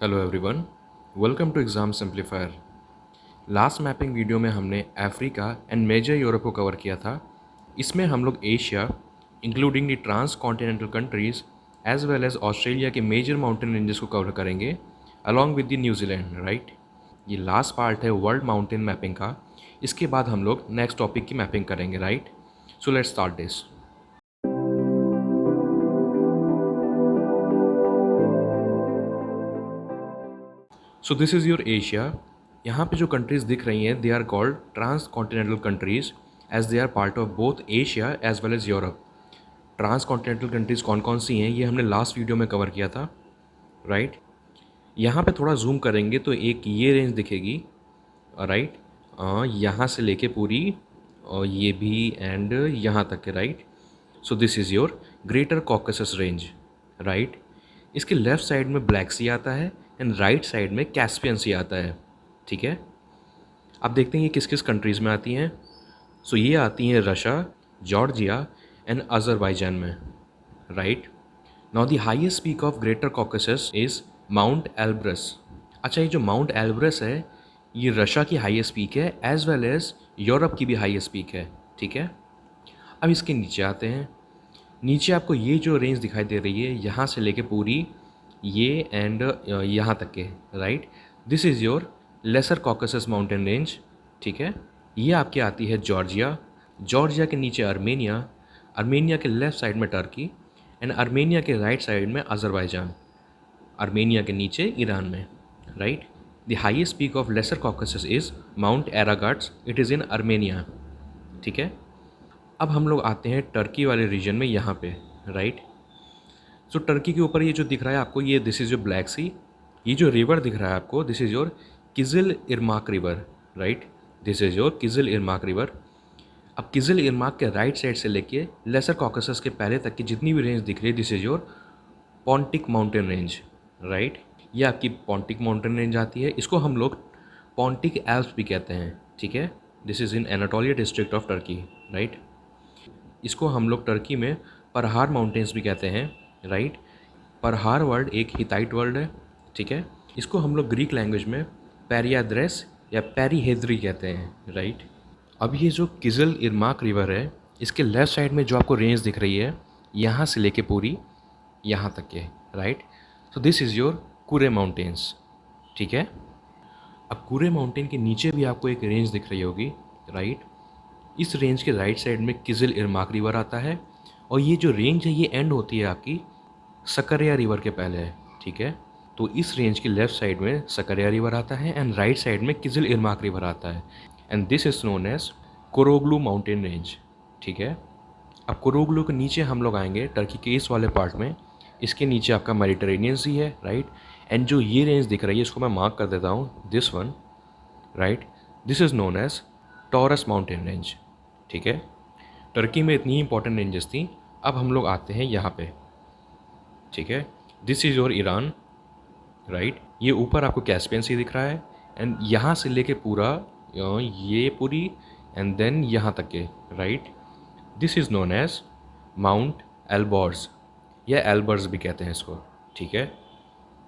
Hello everyone, welcome to exam simplifier. Last mapping video में हमने Africa and major Europe को cover किया था। इसमें हम लोग Asia including the trans continental countries as well as Australia के मेजर माउंटेन रेंजेस को कवर करेंगे along with the New Zealand, right. ये लास्ट पार्ट है वर्ल्ड माउंटेन मैपिंग का। इसके बाद हम लोग नेक्स्ट टॉपिक की मैपिंग करेंगे, right. So let's start this. So this is your Asia. यहाँ पे जो कंट्रीज़ दिख रही हैं they are called trans continental countries as they are part of both Asia as well as Europe. Trans continental countries कौन कौन सी हैं ये हमने लास्ट वीडियो में कवर किया था, राइट। यहाँ पे थोड़ा जूम करेंगे तो एक ये रेंज दिखेगी, राइट। यहाँ से लेके पूरी ये भी एंड यहाँ तक के, right. So this is your greater Caucasus range, right. इसके लेफ़्ट साइड में ब्लैक सी आता है एंड राइट साइड में कैस्पियन सी आता है, ठीक है। अब देखते हैं ये किस किस कंट्रीज़ में आती हैं। सो ये आती हैं रशिया, जॉर्जिया एंड अज़रबैजान में, right. Now the highest peak of greater Caucasus is mount Elbrus. अच्छा, ये जो माउंट एल्ब्रस है ये रशिया की हाईएस्ट पीक है एज वेल एज यूरोप की भी हाईएस्ट पीक है, ठीक है। अब इसके नीचे आते हैं। नीचे आपको ये जो रेंज दिखाई दे रही है यहाँ से लेके पूरी ये एंड यहाँ तक के, right. This is your lesser Caucasus mountain range, ठीक है। ये आपकी आती है जॉर्जिया, जॉर्जिया के नीचे आर्मेनिया, आर्मेनिया के लेफ़्ट साइड में टर्की एंड आर्मेनिया के राइट साइड में अज़रबैजान, आर्मेनिया के नीचे ईरान में, right. The highest peak of Lesser Caucasus is Mount Aragats, it is in Armenia, ठीक है। अब हम लोग आते हैं टर्की वाले रीजन में यहाँ पे, राइट। सो टर्की के ऊपर ये जो दिख रहा है आपको, ये this is your Black Sea. ये जो रिवर दिख रहा है आपको this is your Kizil Irmak river, right. This is your Kizil Irmak river. अब किज़िल इरमाक के राइट साइड से लेके लेसर कॉकसस के पहले तक की जितनी भी रेंज दिख रही है this is your Pontic mountain range, right. ये आपकी पॉन्टिक माउंटेन रेंज आती है। इसको हम लोग पॉन्टिक एल्प्स भी कहते हैं, ठीक है। This is in Anatolia district of Turkey, right. इसको हम लोग टर्की में परहार माउंटेन्स भी कहते हैं, राइट। परहार वर्ड एक हिताइट वर्ड है, ठीक है। इसको हम लोग ग्रीक लैंग्वेज में पेरियाद्रेस या पेरीहेद्री कहते हैं, राइट। अब ये जो किज़िल इरमाक रिवर है इसके लेफ़्ट साइड में जो आपको रेंज दिख रही है यहाँ से लेके पूरी यहाँ तक के, right. So this is your Kure Mountains, ठीक है। अब कुरे माउंटेन के नीचे भी आपको एक रेंज दिख रही होगी, राइट। इस रेंज के राइट साइड में किज़िल इरमाक रिवर आता है और ये जो रेंज है ये एंड होती है आपकी सकरिया रिवर के पहले है, ठीक है। तो इस रेंज के लेफ़्ट साइड में सकरिया रिवर आता है एंड राइट साइड में किज़िल इरमाक रिवर आता है and this is known as Koroglu mountain range, ठीक है। अब कोरोग्लू के नीचे हम लोग आएंगे टर्की के इस वाले पार्ट में। इसके नीचे आपका मेडिटेरेनियन सी है, राइट। एंड जो ये रेंज दिख रही है इसको मैं मार्क कर देता हूँ, this one, right. This is known as Taurus mountain range, ठीक है। टर्की में इतनी ही इंपॉर्टेंट रेंजेस थी। अब हम लोग आते हैं यहाँ पे, ठीक है। This is your Iran, right. ये ऊपर आपको कैस्पियन सी दिख रहा है एंड यहाँ से लेके पूरा ये पूरी एंड देन यहाँ तक के, right. This is known as mount Elbrus या एल्बर्स भी कहते हैं इसको, ठीक है।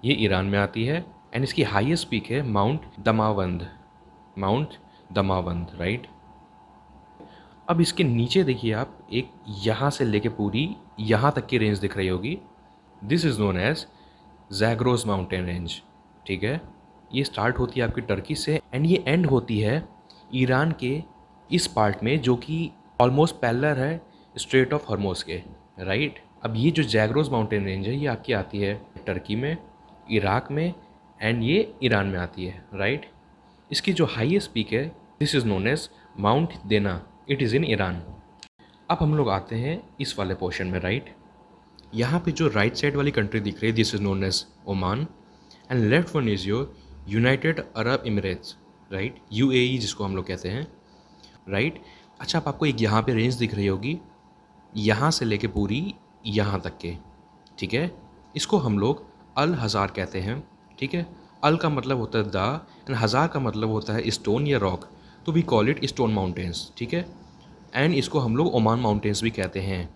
ये ईरान में आती है एंड इसकी हाईएस्ट पीक है mount Damavand, mount Damavand, right. अब इसके नीचे देखिए आप एक यहाँ से लेके पूरी यहाँ तक की रेंज दिख रही होगी, this is known as Zagros mountain range, ठीक है। ये स्टार्ट होती है आपकी टर्की से एंड ये एंड होती है ईरान के इस पार्ट में जो कि ऑलमोस्ट पैरेलल है स्ट्रेट ऑफ हॉर्मोज के, राइट। अब ये जो जैग्रोस माउंटेन रेंज है ये आपकी आती है टर्की में, इराक में एंड ये ईरान में आती है, राइट। इसकी जो हाईएस्ट पीक है this is known as mount Dena, it is in Iran. अब हम लोग आते हैं इस वाले पोर्शन में, राइट। यहाँ पे जो राइट साइड वाली कंट्री दिख रही है this is known as Oman and left one is your United Arab Emirates, right, UAE जिसको हम लोग कहते हैं, राइट। अच्छा, अब आपको एक यहाँ पे रेंज दिख रही होगी यहाँ से लेके पूरी यहाँ तक के, ठीक है। इसको हम लोग अल हज़ार कहते हैं, ठीक है। अल का मतलब होता है द एंड हज़ार का मतलब होता है स्टोन या रॉक, तो we call it stone mountains, ठीक है। एंड इसको हम लोग ओमान माउंटेन्स भी कहते हैं।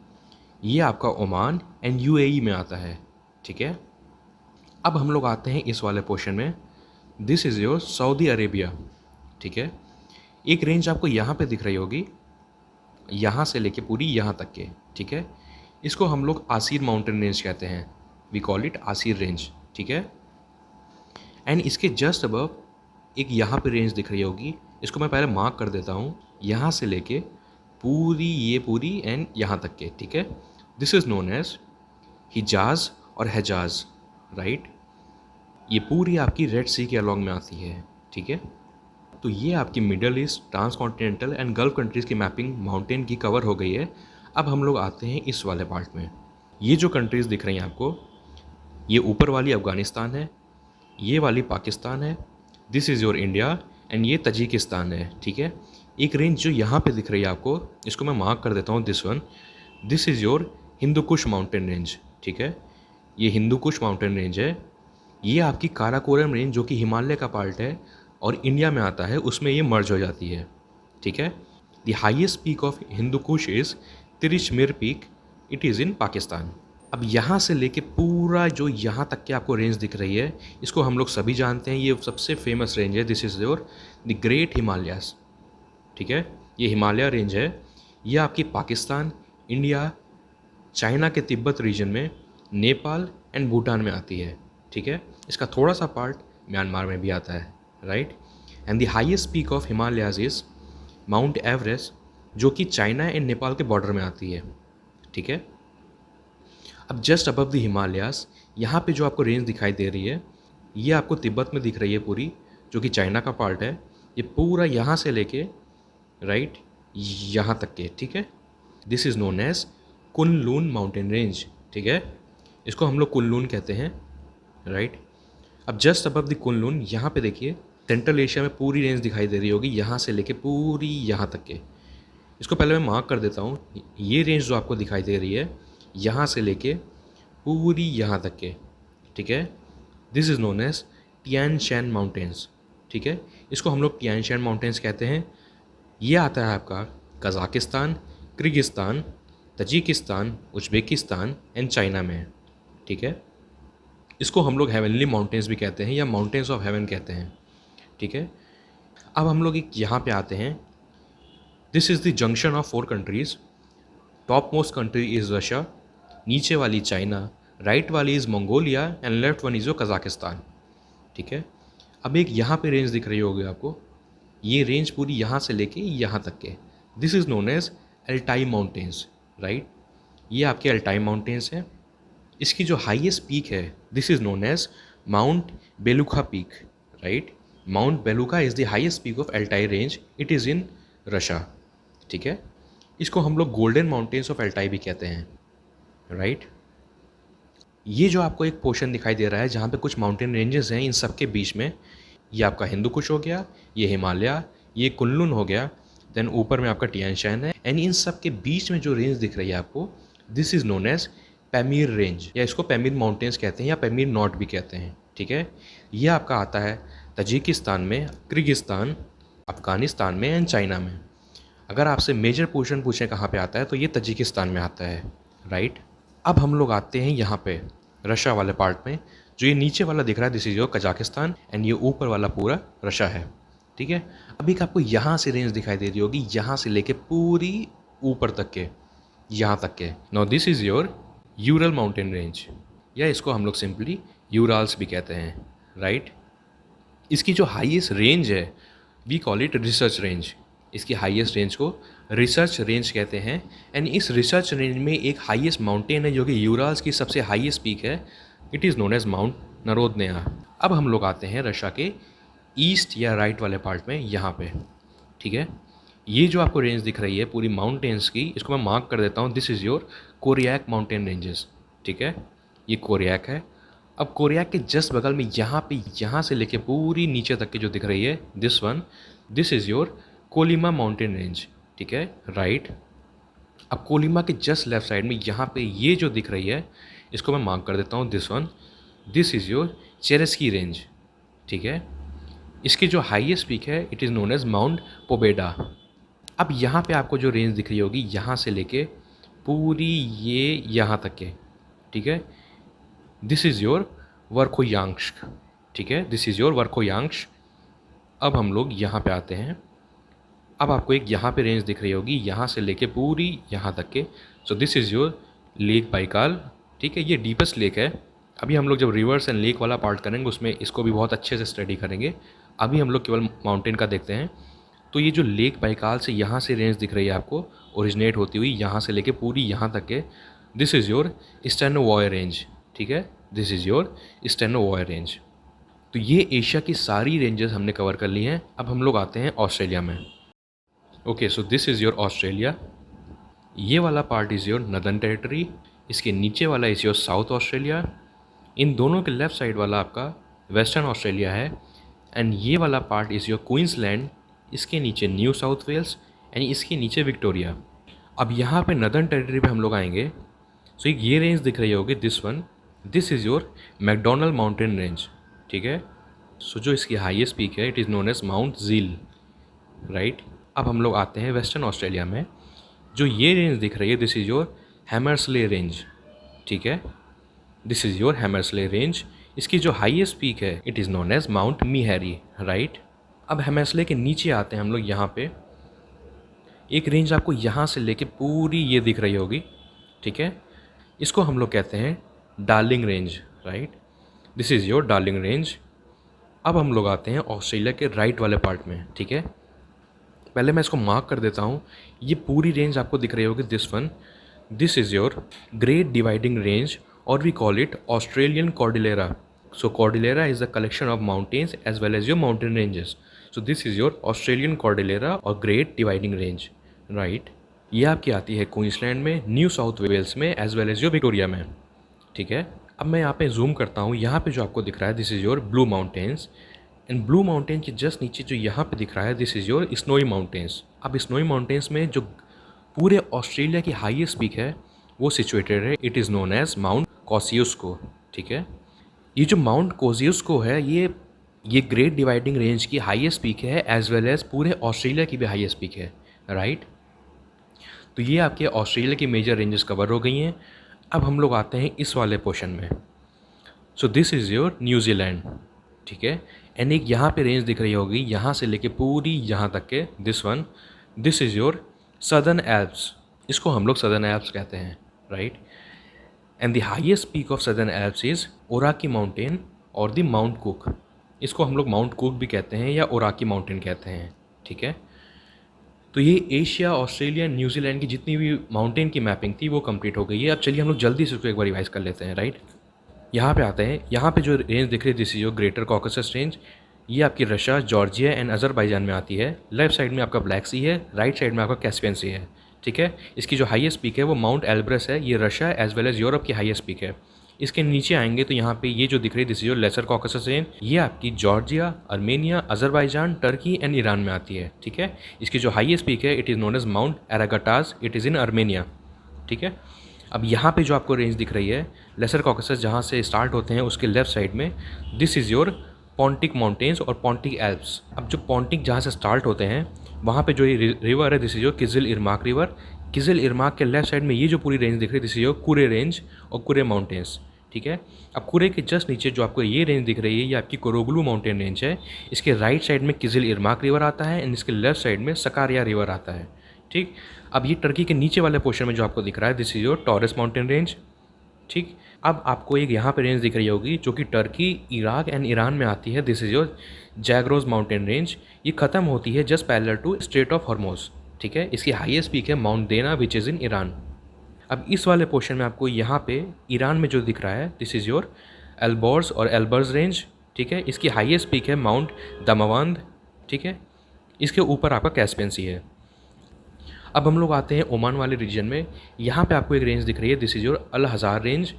ये आपका ओमान एंड यूएई में आता है, ठीक है। अब हम लोग आते हैं इस वाले पोर्शन में। This is your Saudi Arabia, ठीक है। एक रेंज आपको यहाँ पे दिख रही होगी, यहाँ से लेके पूरी यहाँ तक के, ठीक है। इसको हम लोग आसिर माउंटेन रेंज कहते हैं, we call it Asir range, ठीक है। एंड इसके जस्ट अबव एक यहाँ पे रेंज दिख रही होगी, इसको मैं पहले मार्क कर देता हूँ, यहाँ से लेके पूरी ये पूरी एंड यहाँ तक के, ठीक है। दिस इज़ नोन एज हिजाज और हेजाज, राइट। ये पूरी आपकी रेड सी के अलॉन्ग में आती है, ठीक है। तो ये आपकी Middle East, transcontinental and Gulf countries की मैपिंग माउंटेन की कवर हो गई है। अब हम लोग आते हैं इस वाले पार्ट में। ये जो कंट्रीज़ दिख रही हैं आपको, ये ऊपर वाली अफ़गानिस्तान है, ये वाली पाकिस्तान है, this is your India and ये तजिकिस्तान है, ठीक है। एक रेंज जो यहाँ पे दिख रही है आपको, इसको मैं मार्क कर देता हूँ, this one, this is your Hindu Kush mountain range, ठीक है। ये हिंदू कुश माउंटेन रेंज है। ये आपकी काराकोरम रेंज जो कि हिमालय का पार्ट है और इंडिया में आता है, उसमें ये मर्ज हो जाती है, ठीक है। The highest peak of Hindu Kush is तिरिशमिर peak, it is इन पाकिस्तान। अब यहाँ से लेके पूरा जो यहाँ तक के आपको रेंज दिख रही है, इसको हम लोग सभी जानते हैं, ये सबसे फेमस रेंज है। This is your the great Himalayas, ठीक है। ये हिमालय रेंज है, ये आपकी पाकिस्तान, इंडिया, चाइना के तिब्बत रीजन में, नेपाल एंड भूटान में आती है, ठीक है। इसका थोड़ा सा पार्ट म्यांमार में भी आता है, right. And the highest peak of Himalayas is mount Everest, जो कि चाइना एंड नेपाल के बॉर्डर में आती है, ठीक है। अब जस्ट अबव द हिमालयाज यहाँ पे जो आपको रेंज दिखाई दे रही है, ये आपको तिब्बत में दिख रही है पूरी, जो कि चाइना का पार्ट है। ये पूरा यहाँ से लेके राइट यहाँ तक के, ठीक है। This is known as Kunlun mountain range, ठीक है। इसको हम लोग कुनलुन कहते हैं, राइट। अब जस्ट अबव द कुनलुन यहाँ पे देखिए, सेंट्रल एशिया में पूरी रेंज दिखाई दे रही होगी, यहाँ से लेके पूरी यहाँ तक के। इसको पहले मैं मार्क कर देता हूँ। ये रेंज जो आपको दिखाई दे रही है, यहाँ से लेके पूरी यहाँ तक के, ठीक है। This is known as Tian Shan mountains, ठीक है। इसको हम लोग टियान शैन माउंटेन्स कहते हैं। ये आता है आपका Kazakhstan, Kyrgyzstan, Tajikistan, Uzbekistan and China में, ठीक है। इसको हम लोग हेवनली माउंटेन्स भी कहते हैं या माउंटेन्स ऑफ हेवन कहते हैं, ठीक है। अब हम लोग एक यहाँ पे आते हैं। This is the junction of 4 countries. Top most country is Russia, नीचे वाली चाइना, राइट वाली is Mongolia and left one is जो कज़ाकिस्तान, ठीक है। अब एक यहाँ पे रेंज दिख रही होगी आपको, ये रेंज पूरी यहाँ से लेके यहाँ तक के, this is known as Altai mountains, right. ये आपके अल्टाई माउंटेन्स हैं। इसकी जो हाईएस्ट पीक है, this is known as mount Belukha peak, right. Mount Belukha is the highest peak of Altai range, it is in Russia, ठीक है। इसको हम लोग गोल्डन माउंटेन्स ऑफ अल्टाई भी कहते हैं, राइट। ये जो आपको एक पोर्शन दिखाई दे रहा है जहाँ पे कुछ माउंटेन रेंजेस हैं, इन सब के बीच में ये आपका हिंदू कुश हो गया, ये हिमालय, ये कुनलुन हो गया, देन ऊपर में आपका टियान शैन है, एंड इन सब के बीच में जो रेंज दिख रही है आपको, this is known as Pamir range, या इसको पैमीर माउंटेन्स कहते हैं या पैमीर नॉट भी कहते हैं, ठीक है। ये आपका आता है तजिकिस्तान में, किर्गिस्तान, अफ़गानिस्तान में एंड चाइना में। अगर आपसे मेजर पोर्शन पूछें कहाँ पे आता है, तो ये तजिकिस्तान में आता है, राइट। अब हम लोग आते हैं यहाँ पे रशिया वाले पार्ट में। जो ये नीचे वाला दिख रहा है, this is your Kazakhstan, and ये ऊपर वाला पूरा रशिया है, ठीक है। अभी एक आपको यहाँ से रेंज दिखाई दे रही होगी, यहाँ से लेके पूरी ऊपर तक के, यहाँ तक के। Now this is your Ural mountain range, या इसको हम लोग सिंपली यूराल्स भी कहते हैं, राइट। इसकी जो हाईएस्ट रेंज है, we call it research range. इसकी हाईएस्ट रेंज को रिसर्च रेंज कहते हैं। एंड इस रिसर्च रेंज में एक हाईएस्ट माउंटेन है जो कि यूराल्स की सबसे हाईएस्ट पीक है, it is known as Mount Narodnaya. अब हम लोग आते हैं रशिया के ईस्ट या राइट वाले पार्ट में, यहाँ पे, ठीक है। ये जो आपको रेंज दिख रही है पूरी माउंटेन्स की, इसको मैं मार्क कर देता हूँ, this is your Koryak mountain ranges, ठीक है। ये कोरियाक है। अब कोरियाक के जस्ट बगल में यहाँ पे, यहाँ से लेके पूरी नीचे तक की जो दिख रही है, this one, this is your Kolyma mountain range, ठीक है, राइट। अब कोलिमा के जस्ट लेफ्ट साइड में यहाँ पे ये जो दिख रही है, इसको मैं मार्क कर देता हूँ, this one, this is your Chersky range, ठीक है। इसकी जो हाईएस्ट पीक है, it is known as Mount Pobeda. अब यहाँ पे आपको जो रेंज दिख रही होगी, यहाँ से लेके पूरी ये यहाँ तक के, ठीक है, दिस इज़ योर वर्खोयांक्स, ठीक है, दिस इज़ योर वर्खोयांक्स। अब हम लोग यहाँ पे आते हैं। अब आपको एक यहाँ पे रेंज दिख रही होगी, यहाँ से लेके पूरी यहाँ तक के। सो this is your lake Baikal, ठीक है, ये डीपेस्ट लेक है। अभी हम लोग जब रिवर्स एंड लेक वाला पार्ट करेंगे उसमें इसको भी बहुत अच्छे से स्टडी करेंगे। अभी हम लोग केवल माउंटेन का देखते हैं। तो ये जो लेक बाइकाल से यहाँ से रेंज दिख रही है आपको, ओरिजिनेट होती हुई यहाँ से लेके पूरी यहाँ तक के, दिस इज़ योर स्टेनोवॉय रेंज, ठीक है, दिस इज़ योर स्टेनोवॉय रेंज। तो ये एशिया की सारी रेंजेस हमने कवर कर ली हैं। अब हम लोग आते हैं ऑस्ट्रेलिया में। Okay, so this is your Australia. ये वाला part is your northern territory, इसके नीचे वाला इज़ योर साउथ ऑस्ट्रेलिया, इन दोनों के लेफ़्ट साइड वाला आपका वेस्टर्न ऑस्ट्रेलिया है, एंड ये वाला पार्ट इज़ योर क्वींसलैंड, इसके नीचे न्यू साउथ वेल्स, एंड इसके नीचे विक्टोरिया। अब यहाँ पे नदर्न टेरिटरी पे हम लोग आएंगे। सो ये रेंज दिख रही होगी, this one, this is your McDonnell mountain range, ठीक है। सो जो इसकी हाईएस्ट पीक है, it is known as mount Zeil, right. अब हम लोग आते हैं वेस्टर्न ऑस्ट्रेलिया में। जो ये रेंज दिख रही है, this is your Hamersley range, ठीक है, this is your Hamersley range. इसकी जो हाईएस्ट पीक है, it is known as Mount Meharry, right. अब हैमर्सले के नीचे आते हैं हम लोग। यहाँ पे एक रेंज आपको यहाँ से लेके पूरी ये दिख रही होगी, ठीक है, इसको हम लोग कहते हैं darling range, right, this is your darling range. अब हम लोग आते हैं ऑस्ट्रेलिया के राइट वाले पार्ट में, ठीक है। पहले मैं इसको मार्क कर देता हूँ। ये पूरी रेंज आपको दिख रही होगी, this one, this is your Great Dividing Range, और we call it Australian Cordillera. So Cordillera is the collection of mountains as well as your mountain ranges. So this is your Australian Cordillera और Great Dividing Range, right. ये आपकी आती है Queensland में, New South Wales में, as well as your Victoria में, ठीक है। अब मैं यहाँ पे जूम करता हूँ। यहाँ पे जो आपको दिख रहा है, this is your blue mountains, and blue mountain के जस्ट नीचे जो यहाँ पे दिख रहा है, this is your snowy mountains. अब स्नोई माउंटेन्स में जो पूरे ऑस्ट्रेलिया की हाईएस्ट पीक है वो सिचुएटेड है, it is known as Mount Kosciuszko, ठीक है। ये जो माउंट कोसियुस्को है, ये ग्रेट डिवाइडिंग रेंज की हाईएस्ट पीक है, एज वेल एज पूरे ऑस्ट्रेलिया की भी हाईएस्ट पीक है, राइट। तो ये आपके ऑस्ट्रेलिया की मेजर रेंजेस कवर हो गई हैं। अब हम लोग आते हैं इस वाले पोर्शन में। So this is your New Zealand, ठीक है, एंड एक यहाँ पे रेंज दिख रही होगी, यहाँ से लेके पूरी यहाँ तक के, this one, this is your southern Alps, इसको हम लोग सदर्न एल्प्स कहते हैं, right. And the highest peak of Southern Alps is Aoraki mountain और द माउंट कुक, इसको हम लोग माउंट कुक भी कहते हैं या ओराकी माउंटेन कहते हैं, ठीक है। तो ये एशिया, ऑस्ट्रेलिया, न्यूजीलैंड की जितनी भी माउंटेन की मैपिंग थी वो कंप्लीट हो गई है। अब चलिए हम लोग जल्दी से उसको एक बार रिवाइज कर लेते हैं, राइट। यहाँ पे आते हैं। यहाँ पे जो रेंज दिख रही है, this is your greater Caucasus range. ये आपकी रशिया, जॉर्जिया एंड अजरबैजान में आती है। लेफ्ट साइड में आपका ब्लैक सी है, राइट साइड में आपका कैस्पियन सी है, ठीक है। इसकी जो हाईएस्ट पीक है वो माउंट एल्ब्रस है, ये Russia as well as Europe की हाईएस्ट पीक है। इसके नीचे आएंगे तो यहाँ पे ये जो दिख रही है, this is your Lesser Caucasus range, ये आपकी Georgia, Armenia, Azerbaijan, Turkey and Iran में आती है, ठीक है। इसकी जो हाईएस्ट पीक है, it is known as Mount Aragats, it is in Armenia, ठीक है। अब यहाँ पे जो आपको रेंज दिख रही है, लेसर कॉकेसस जहाँ से स्टार्ट होते हैं उसके लेफ्ट साइड में, this is your Pontic mountains और पॉन्टिक एल्प्स। अब जो पॉन्टिक जहाँ से स्टार्ट होते हैं वहाँ पे जो ये रिवर है, दिस इज योर किजिल इरमाक रिवर। किजिल इरमाक के लेफ्ट साइड में ये जो पूरी रेंज दिख रही है, दिस इज योर कुरे रेंज और कुरे माउंटेन्स, ठीक है। अब कुरे के जस्ट नीचे जो आपको ये रेंज दिख रही है, ये आपकी कोरोगलू माउंटेन रेंज है। इसके राइट साइड में किजिल इरमाक रिवर आता है एंड इसके लेफ्ट साइड में सकारिया रिवर आता है, ठीक। अब ये टर्की के नीचे वाले पोर्शन में जो आपको दिख रहा है, this is your taurus mountain range, ठीक। अब आपको एक यहाँ पे रेंज दिख रही होगी जो कि टर्की, इराक एंड ईरान में आती है, this is your Zagros mountain range. ये ख़त्म होती है just parallel to Strait of Hormuz, ठीक है। इसकी हाईएस्ट पीक है माउंट देना, विच इज़ इन ईरान। अब इस वाले पोर्शन में आपको यहाँ पे ईरान में जो दिख रहा है, दिस इज़ योर एल्बोर्स और एल्बर्स रेंज, ठीक है। इसकी हाईएस्ट पीक है माउंट दमावंद, ठीक है। इसके ऊपर आपका कैस्पियन सी है। अब हम लोग आते हैं ओमान वाले रीजन में। यहाँ पे आपको एक रेंज दिख रही है, दिस इज़ योर अल हज़ार रेंज,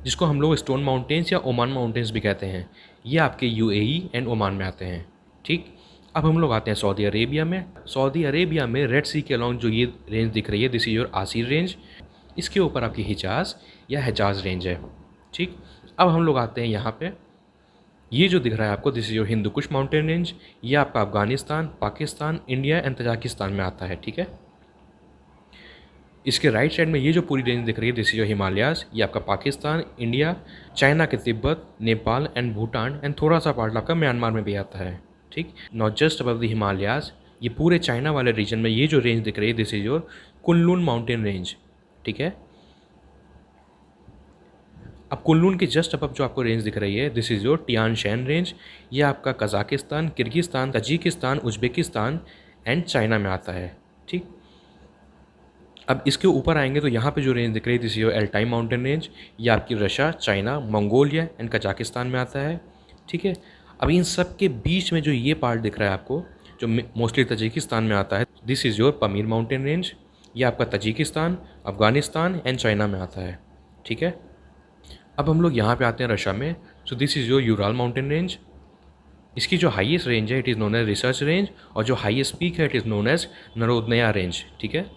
जिसको हम लोग स्टोन माउंटेन्स या ओमान माउंटेन्स भी कहते हैं। ये आपके यूएई एंड ओमान में आते हैं, ठीक। अब हम लोग आते हैं सऊदी अरेबिया में। सऊदी अरेबिया में रेड सी के अलॉन्ग जो ये रेंज दिख रही है, this is your Asir range. इसके ऊपर आपकी हिजाज या हिजाज रेंज है, ठीक। अब हम लोग आते हैं यहाँ पे, ये जो दिख रहा है आपको, this is your Hindu Kush mountain range. ये आपका Afghanistan, Pakistan, India and Tajikistan में आता है, ठीक है। इसके राइट साइड में ये जो पूरी रेंज दिख रही है, दिस इज योर हिमालयाज। ये आपका पाकिस्तान, इंडिया, चाइना के तिब्बत, नेपाल एंड भूटान एंड थोड़ा सा पार्ट आपका म्यांमार में भी आता है। ठीक, not just above the Himalayas, ये पूरे चाइना वाले रीजन में ये जो रेंज दिख रही है, this is your Kunlun mountain range. ठीक है, अब कुनलुन के जस्ट अबव जो आपको रेंज दिख रही है, this is your Tian Shan range. ये आपका Kazakhstan, Kyrgyzstan, Tajikistan, Uzbekistan and China में आता है। ठीक, अब इसके ऊपर आएंगे तो यहाँ पे जो रेंज दिख रही है, this is your Altai mountain range. ये आपकी Russia, China, Mongolia and Kazakhstan में आता है। ठीक है, अब इन सब के बीच में जो ये पार्ट दिख रहा है आपको, जो मोस्टली तजिकिस्तान में आता है, this is your Pamir mountain range. ये आपका तजिकिस्तान, अफगानिस्तान एंड चाइना में आता है। ठीक है, अब हम लोग यहाँ पे आते हैं रशिया में। So this is your Ural mountain range. इसकी जो हाईएस्ट रेंज है, it is known as research range, और जो हाईएस्ट पीक है, it is known as Narodnaya range. ठीक है,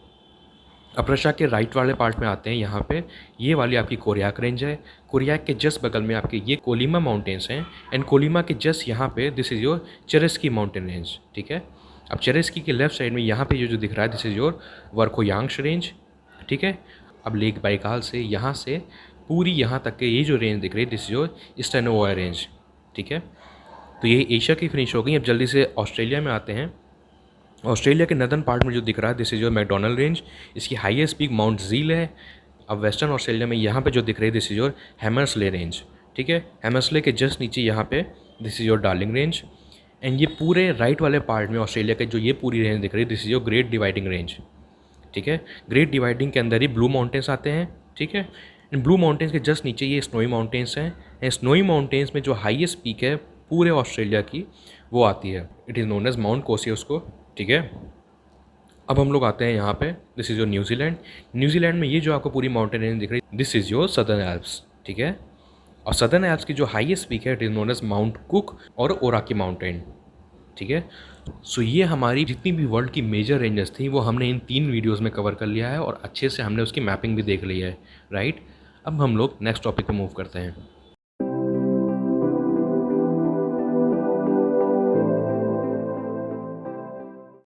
अब रशिया के राइट वाले पार्ट में आते हैं। यहाँ पे ये वाली आपकी कोरियाक रेंज है। कोरियाक के जस्ट बगल में आपके ये कोलिमा माउंटेन्स हैं, एंड कोलिमा के जस्ट यहाँ पे this is your Chersky mountain range. ठीक है, अब चेरेस्की के लेफ्ट साइड में यहाँ पे जो दिख रहा है, दिस इज़ योर वर्खोयांग्स रेंज। ठीक है, अब लेक बाइकाल से यहाँ से पूरी यहाँ तक के ये जो रेंज दिख रही है, दिस इज योर स्टेनोवा रेंज। ठीक है, तो ये एशिया की फिनिश हो गई। अब जल्दी से ऑस्ट्रेलिया में आते हैं। ऑस्ट्रेलिया के नदर्न पार्ट में जो दिख रहा है, this is your McDonald range. इसकी हाईएस्ट पीक माउंट झील है। अब वेस्टर्न ऑस्ट्रेलिया में यहाँ पे जो दिख रही है, this is your Hamersley range. ठीक है, हैमर्सले के जस्ट नीचे यहाँ पे this is your darling range. And ये पूरे राइट वाले पार्ट में ऑस्ट्रेलिया के जो ये पूरी रेंज दिख रही है, this is your Great Dividing range. ठीक है, ग्रेट डिवाइडिंग के अंदर ही ब्लू माउंटेन्स आते हैं। ठीक है, इन ब्लू माउंटेन्स के जस्ट नीचे ये स्नोई माउंटेन्स हैं। स्नोई माउंटेन्स में जो हाईएस्ट पीक है पूरे ऑस्ट्रेलिया की, वो आती है, it is known as Mount Kosciuszko. ठीक है, अब हम लोग आते हैं यहाँ पे, this is your New Zealand. New Zealand में ये जो आपको पूरी माउंटेन रेंज दिख रही है, this is your southern Alps. ठीक है, और सदर्न एल्प्स की जो हाईएस्ट पीक है, it is known as mount Cook और ओराकी माउंटेन। ठीक है, सो ये हमारी जितनी भी वर्ल्ड की मेजर रेंजेस थी, वो हमने इन 3 वीडियोस में कवर कर लिया है, और अच्छे से हमने उसकी मैपिंग भी देख ली है। राइट, अब हम लोग नेक्स्ट टॉपिक पे मूव करते हैं।